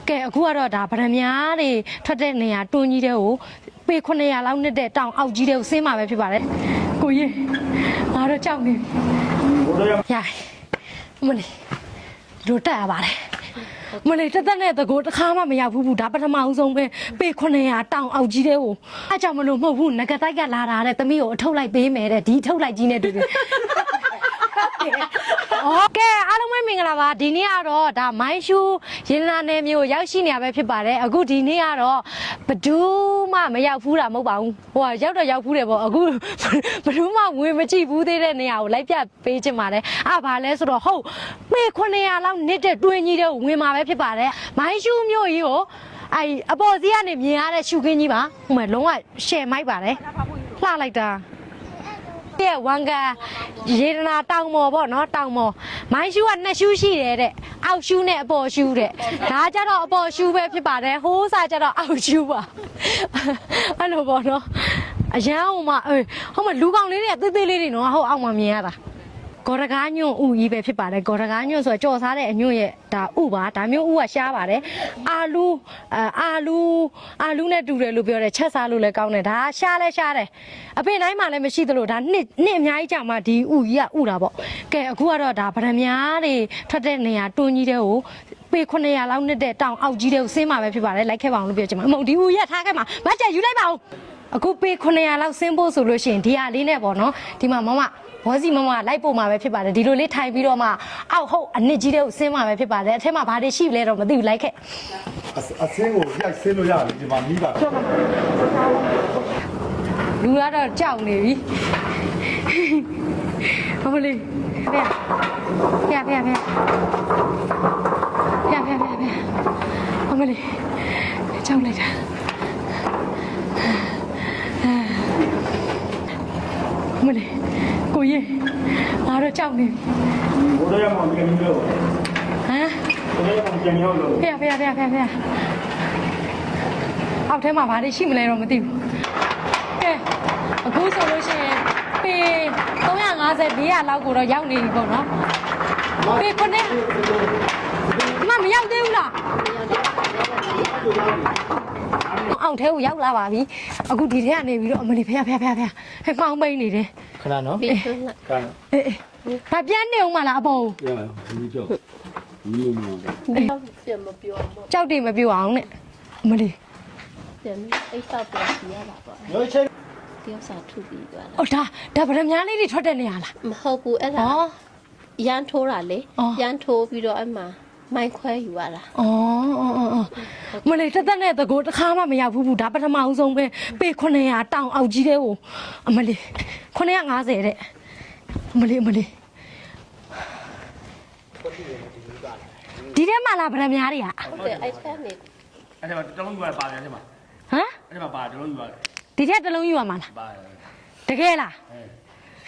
ကဲအခုကတော့ဒါဗရမ ्या တွေထွက်တဲ့နေရာတွန်းကြီးတဲ့ကိုပေ900လောက်နဲ့တဲ့တောင်အောက်ကြီးတဲ့ကိုဆင်းမှာပဲဖြစ်ပါတယ်ကိုကြီးငါတော့ကြောက်နေရမလေးတို့တက်ရပါတယ်မလေးတက်နဲ့တကူတစ်ခါမှမရောက်ဘူးဒါပထမအဆုံးပဲပေ900တောင်အောက်ကြီးတဲ့ကိုအားကြောင့်မလို့မဟုတ်ဘူးငကတိုက်ကလာတာတဲ့သမီးကိုအထုတ်လိုက်ပေးမယ်တဲ့ဒီထုတ်လိုက်ကြီးနဲ့တူတယ်ကဲအားလုံးပဲမင်္ဂလာပါဒီနေ့ကတော့ဒါမိုင်းရှူရင်းလာနယ်မျိုးရောက်ရှိနေရပဲဖြစ်ပါတယ်အခုဒီနေ့ကတော့ဘဒူးမှမရောက်ဘူးတာမဟုတ်ပါဘူးဟိုကရောက်တော့ရောက်ဘူးတယ်ပေါ့အခုဘဒူးမှဝင်မကြည့်ဘူးသေးတဲ့နေရာကိုလိုက်ပြပေးချင်ပါတယ်ဘာလဲဆိုတော့ဟုတ်ပေ900လောက်နစ်တဲ့တွင်းကြီးတဲ့ဝင်မှာပဲဖြစ်ပါတယ်မိုင်းရှူမျိုးကြီးကိုအပေါ်စီးကနေမြင်ရတဲ့ရှူခင်းကြီးပါဟိုမှာလုံးဝရှယ်မိုက်ပါတယ်လှလိုက်တာတဲ့ဝန်ကရေနာတောင်မော်ပေါ့နော်တောင်မော်မိုင်းရှူက2ရှူရှိတယ်တဲ့အောက်ရှူနဲ့အပေါ်ရှူတဲ့ဒါကြတော့အပေါ်ရှူပဲဖြစ်ပါတယ်ဟိုးစားကြတော့အောက်ရှူပါအဲ့လိုပေါ့နော်အရန်ဟိုမှာဟိုမှာလူကောင်လေးတွေကသေးသေးလေးတွေနော်ဟုတ်အောက်မှာမြင်ရတာဂေါ်ရကားညွန့်ဥကြီးပဲဖြစ်ပါတယ်ဂေါ်ရကားညွန့်ဆိုတော့ကြော်စားတဲ့အညွန့်ရဲ့ဒါဥပါဒါမျိုးဥကရှားပါတယ်အာလူနဲ့တူတယ်လို့ပြောတယ်ချက်စားလို့လည်းကောင်းတယ်ဒါရှားလဲရှားတယ်အပင်တိုင်းမှာလည်းမရှိသလိုဒါနှစ်အများကြီးကြာမှဒီဥကြီးကဥတာပေါ့ကဲအခုကတော့ဒါဗရမ ्या တွေထွက်တဲ့နေရာတွန်းကြီးတဲ့ကိုပေ900လောက်နဲ့တဲ့တောင်အောက်ကြီးတဲ့ကိုဆင်းမှာပဲဖြစ်ပါတယ်လိုက်ခဲ့ပါအောင်လို့ပြောချင်ပါအမဟုတ်ဒီဥကြီးထားခဲ့မှာမကြယူလိုက်ပါဦးအခုပေ900လောက်ဆင်းဖို့ဆိုလို့ရှိရင်ဒီဟာလေးနဲ့ပေါ့နော်ဒီမှာမမဘောစီမမလိုက်ပို့မှာပဲဖြစ်ပါတယ်ဒီလိုလေးထိုင်ပြီးတော့မှအောက်ဟုတ်အနစ်ကြီးတဲ့ကိုဆင်းမှာပဲဖြစ်ပါတယ်အထက်မှာဘာတွေရှိလဲတော့မသိဘူးလိုက်ခဲ့အဆင်းကိုရိုက်ဆင်းလို့ရတယ်ဒီမှာမိပါလူကတော့ကြောက်နေပြီဟုတ်လေဖေဖေဟုတ်လေကြောက်လိုက်တာမလေးကိုကြီးငါတော့ကြောက်နေပြီဘိုးတော်ရမောင်ပြန်ပြီးတော့ဟမ်ဘိုးတော်ရမောင်ပြန်ရောက်လို့ဖေအောက်ထဲမှာဘာတွေရှိမလဲတော့မသိဘူးကဲအခုဆိုလို့ရှိရင်ပေ350 400လောက်ကိုတော့ရောက်နေပြီပေါ့နော်ပေ9ဒီမှာမရောက်သေးဘူးလားအောက်ထဲကိုရောက်လာပါပြီအခုဒီထဲကနေပြီးတော့အမလီဖေဟဲ့မှောင်ပိန်နေတယ်ခဏနော်ခဏဘာပြန်နေအောင်မလားအပေါ်ပြန်ပါဘူးကြောက်ဘူးမင်းပြန်မပြောဘူးကြောက်တယ်မပြောအောင်နဲ့အမလီပြန်အိတ်ဆောက်ပြန်စီရတာပေါ့ရိုးချင်းတယောက်စာထုပြီးသွားတာဒါဗရမ ्या လေးတွေထွက်တဲ့နေရလားမဟုတ်ဘူးအဲ့ဒါရန်ထိုးတာလေရန်ထိုးပြီးတော့အဲ့မှာမိုင်းခွဲယူရတာမလေးတက်နဲ့တကူတစ်ခါမှမရောက်ဘူးဒါပထမအဆုံးပဲပေ900တောင်အောက်ကြီးတဲ့ကိုအမလေး950တဲ့အမလေးဒီထဲမှာလားဗရမ ्या တွေကဟုတ်တယ်အဲ့ထဲနေအဲ့ဒါတလုံးယူရပါတယ်အဲ့မှာဟမ်အဲ့မှာပါတလုံးယူရတယ်ဒီထဲတလုံးယူရမှာလားပါတယ်တကယ်လား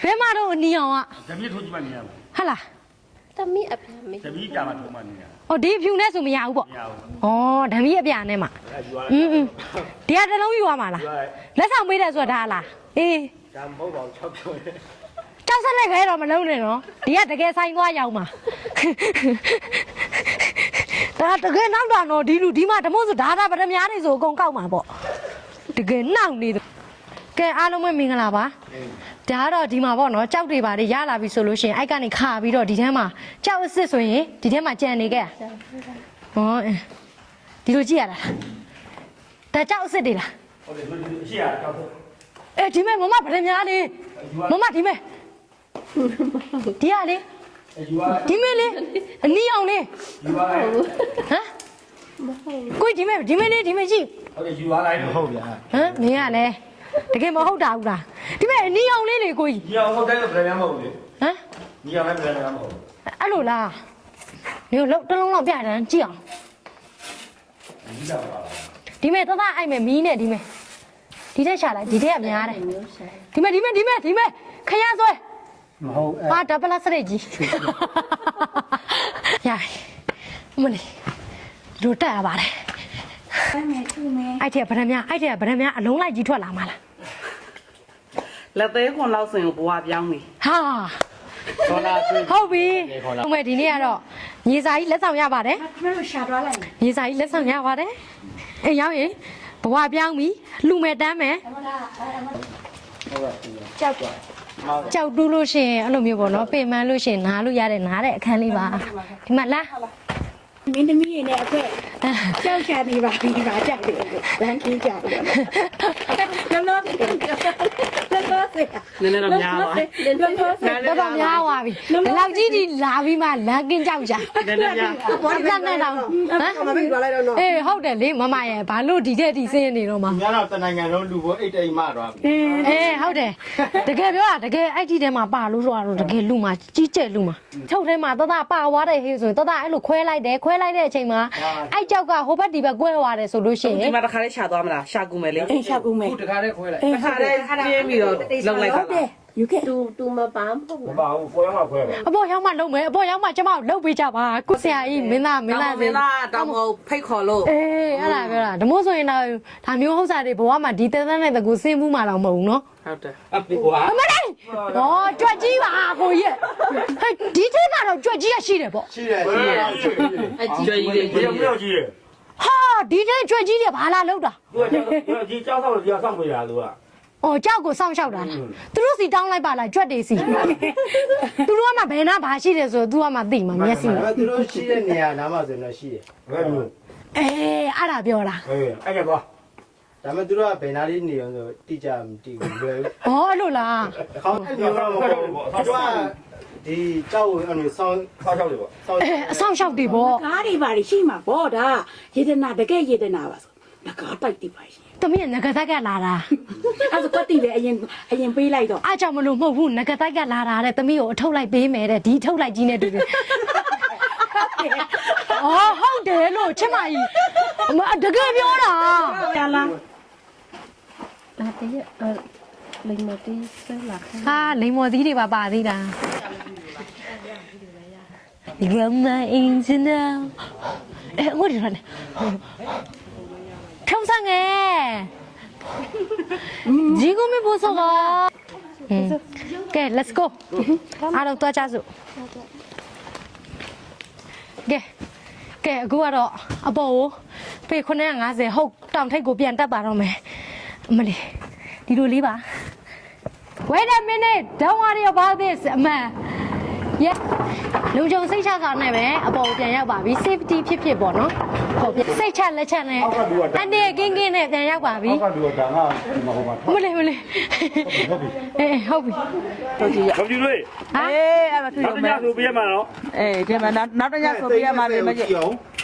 ဘယ်မှာတော့အနီအောင်ဓမြစ်ထိုးကြည့်မှနေရမှာဟုတ်လားသမီးအပြာမေးဓမြစ်ကြာမှထိုးမှနေရဒီဖြူနဲ့ဆိုမရဘူးပေါ့ဓမြစ်အပြာနဲ့မှာဒီကတလုံးယူရမှာလားလက်ဆောင်ပေးတယ်ဆိုတာဒါလားအေးဒါမဟုတ်ပါဘူး6ပြောတယ်ကြောက်စက်လက်ခဲတော့မလုံးနဲ့နော်ဒီကတကယ်ဆိုင်သွားရောက်မှာဒါတကယ်နောက်တာနော်ဒီမှာဓမို့ဆိုဒါဗရမ ्या တွေဆိုအကုန်ကောက်မှာပေါ့တကယ်နောက်နေကဲအားလုံးပဲမင်္ဂလာပါဒါကတော့ဒီမှာပေါ့နော်ကြောက်တွေပါတွေရလာပြီဆိုလို့ရှိရင်အိုက်ကနေခါပြီးတော့ဒီထဲမှာကြောက်အစ်စ်ဆိုရင်ဒီထဲမှာကြံနေခဲ့ဒီလိုကြည့်ရတာဒါကြောက်အစ်စ်တွေလားဟုတ်တယ်ရှိရကြောက်ဒီမဲ့မမဗရမ ्या လေးမမဒီမဲ့ဒီရလေဒီမဲ့လေအနီးအောင်လေးယူပါလိုက်ဟမ်ကိုဒီမဲ့လေးဒီမဲ့ကြည့်ဟုတ်တယ်ယူပါလိုက်ဟုတ်ဗျာဟမ်မင်းကလည်းတကယ်မဟုတ်တာဘူးလားဒီမဲ့အနီးအောင်လေးလေကိုကြီးညီအောင်ဟုတ်တယ်လို့ပြန်မဟုတ်ဘူးလေဟမ်ညီအောင်လည်းပြန်မဟုတ်ဘူးအဲ့လိုလားနေတော့တလုံးလောက်ပြတယ်ကြည့်အောင်ဒီမဲ့သွားအိုက်မဲ့မီးနဲ့ဒီမဲ့ဒီထက်ရှာလိုက်ဒီထက်ကများတယ်ဒီမဲ့ခရဆွဲမဟုတ်အဲ့ဒါပလတ်စရိတ်ကြီးရမလေးတို့တက်ရပါတယ်အဲ့တဲ့ဗရမ ्या အလုံးလိုက်ကြီးထွက်လာမှာလားလက်သေးခွန်လောက်ဆိုရင်ဘွားပြောင်းပြီဟာဟုတ်ပြီဟုတ်မယ်ဒီနေ့ကတော့ ညီစာကြီးလက်ဆောင်ရပါတယ် မတို့ရှာသွားလိုက်မယ် ညီစာကြီးလက်ဆောင်ရပါတယ်အေးရောက်ရင်ဘဝပြောင်းပြီလူမဲ့တမ်းမယ် ဟုတ်ကဲ့ဒီ ကြောက်တူးလို့ရှိရင်အဲ့လိုမျိုးပေါ့နော်ပင်မလို့ရှိရင်နားလို့ရတဲ့နားတဲ့အခန်းလေးပါဒီမှာလား မင်းသမီးရဲ့နဲ့အခွဲကြောက်ချနေပါပြီပါကြောက်တယ်လမ်းကြီးကြောက်တယ်လောလောဆယ်လောလောဆယ် နည်းနည်းတော့များပါ လောလောဆယ် တော်တော်များသွားပြီဒီလောက်ကြီးဒီလာပြီးမှလမ်းကင်းကြောက်ကြ နည်းနည်းများ ဘာလို့နဲ့တော့ဟမ်မပြီးသွားလိုက်တော့အေးဟုတ်တယ်လေမမရဲ့ဘာလို့ဒီတဲ့ဒီစင်းနေတော့မှ များတော့တနိုင်ငံလုံးလူကိုအိတ်တိမ်မသွားပြီ အေးဟုတ်တယ်တကယ်ပြောတာတကယ်အဲ့ဒီထဲမှာပါလို့ဆိုတော့တကယ်လူမှာကြီးကျယ်လူမှာချုပ်ထဲမှာတတပါသွားတဲ့ဟေးဆိုရင်တတအဲ့လိုခွဲလိုက်တယ်ခွဲလိုက်တဲ့အချိန်မှာအဲ့ကြောက်ကဟိုဘက်ဒီဘက်ကွဲသွားတယ်ဆိုလို့ရှိရ ဒီ င် မှာတစ်ခါလေးရှာသွားမလားရှာကူမယ်လေ အေးရှာကူမယ် ခုတခါတည်းခွဲလိုက် တစ်ခါလေးပြင်းပြီးတော့လုံလိုက် ဟု ပါ တ်တယ်ယူခဲ့ တူမပန်းပေါ့ မပါဘူးကိုရမှာခွဲပါ အပေါ်ရောက်မှလုံးမယ်အပေါ်ရောက်မှကျမကိုလှုပ်ပေးကြပါကိုဆရာကြီးမင်းသား မင်းသားတောင်ကိုဖိတ်ခေါ်လို့ အေးအဲ့ဒါပြောတာဒါမို့ဆိုရင်တော့ဒါမျိုးဟုတ်စားတွေဘဝမှာဒီတဲတဲ့နဲ့တကူစင်းမှုမှတော့မဟုတ်ဘူးနော် ဟုတ်တယ် အပီကွာ အမလေးဟောကြွက်ကြီးပါကိုကြီးဟဲ့ဒီထဲမှာတော့ကြွက်ကြီးရရှိတယ်ပေါ့ ရှိတယ်ရှိတယ် အကျွေးကြီး ဒီမြောက်ကြီးတယ် ဟာဒီထဲကြွက်ကြီးတွေဘာလာလောက်တာ သူကဒီကြောက်ဆောက်လို့ဒီဆောက်ပေးတာသူက အော်ကြောက်ကိုစောင့်ရှောက်တာလားသူတို့စီတောင်းလိုက်ပါလားကြွက်တွေစီသူတို့ကမှဘယ်နာဘာရှိတယ်ဆိုသူကမှသိမှာမျက်စိနဲ့ သူတို့ရှိတဲ့နေရာနားမှာဆိုရင်တော့ရှိတယ် ဘယ်လို အေးအဲ့ဒါပြောတာ အေးအဲ့ကကွာ ။ဒါပေမဲ့သူတို့ကဘယ်နားလေးနေအောင်ဆိုတိကျမသိဘူးလွယ်ဘူး ဩအဲ့လိုလား ။ခေါင်းအဲ့လိုတော့မဟုတ်ဘူး။သူကဒီကြောက်ဝင်အဲ့လိုဆောင်း ဆောက်ရှောက်တယ်ပေါ့ ဆောင်း အဲအဆောင်ရှောက်တွေပေါ့ ကားတွေပါရှိမှာပေါ့ဒါယေဒနာတကယ်ယေဒနာပါဆိုငကားတိုက်တိပါရှိ တမီးကငကတိုက်ကလာတာ အဲ့ဒါကတိပဲအရင်ပေးလိုက်တော့ အားကြောင့်မလို့မဟုတ်ဘူးငကတိုက်ကလာတာတဲ့တမီးကိုအထုတ်လိုက်ပေးမယ်တဲ့ဒီထုတ်လိုက်ကြီးနဲ့တူတယ်အော်ဟုတ်တယ်လို့ချစ်မကြီးအမတကယ်ပြောတာ လာလာ လာတဲ့လိမ္မာတီးဆဲလာခ ဟာလိန်မော်သီးတွေပါသေးတာ Grandma in now 哎我这说呢평상에 지금이 보소가 오케이 let's goအားလုံးသွားကြစို့ကဲအခုကတော့အပေါ်ကိုပေ950ဟုတ်တောင်ထိပ်ကိုပြန်တက်ပါတော့မယ်အမလေးဒီလိုလေးပါ Wait a minute don't worry about this အမYeah လုံခြုံစိတ်ချစွာနဲ့ပဲအပေါ်ပြန်ရောက်ပါပြီ safety ဖြစ်ဖြစ်ပေါ့နော်ဟုတ်ပြီစိတ်ချလက်ချက်နဲ့အနေကင်းကင်းနဲ့ပြန်ရောက်ပါပြီ အောက်ကလူကဒါငါဒီမှာဟိုမှာ မလေးအေးဟုတ်ပြီ ဟုတ်ကြီး ဟုတ်ပြီလေ ဟာ အေးအဲ့မဖြစ် နောက် လို့ တစ် မ ညဆိုပြရမှာနော် အေးဒီမှာနောက်တစ်ညဆိုပြရမှာလေမကြီး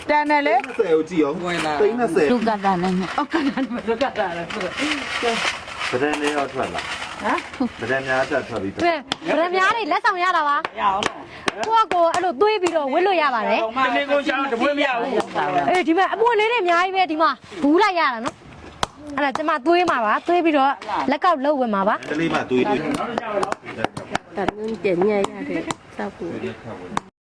တန်တယ်လေ 30ကိုကြည့်အောင်ဝင်လာ30 လူကတာနဲ့အောက်ကတာနဲ့လူကတာနဲ့ ပဒံလေးရောက်ထွက်လာ ဟမ် ပဒံများချက်ထွက်ပြီး တွေ့ဗရမများတွေလက်ဆောင်ရတာပါ ရအောင်လား ကိုယ့်ကိုအဲ့လိုသွေးပြီးတော့ဝစ်လို့ရပါတယ် တနေ့ကိုရှာတပွဲမရဘူး အေးဒီမှာအပွင့်လေးတွေအများကြီးပဲဒီမှာဘူးလိုက်ရတာနော်အဲ့ဒါကျမသွေးမှာပါသွေးပြီးတော့လက်ကောက်လှုပ်ဝင်မှာပါ တလေးမှတွေးတွေး ဒါမျိုးပြန်ညရရတယ်စောက်ဖို့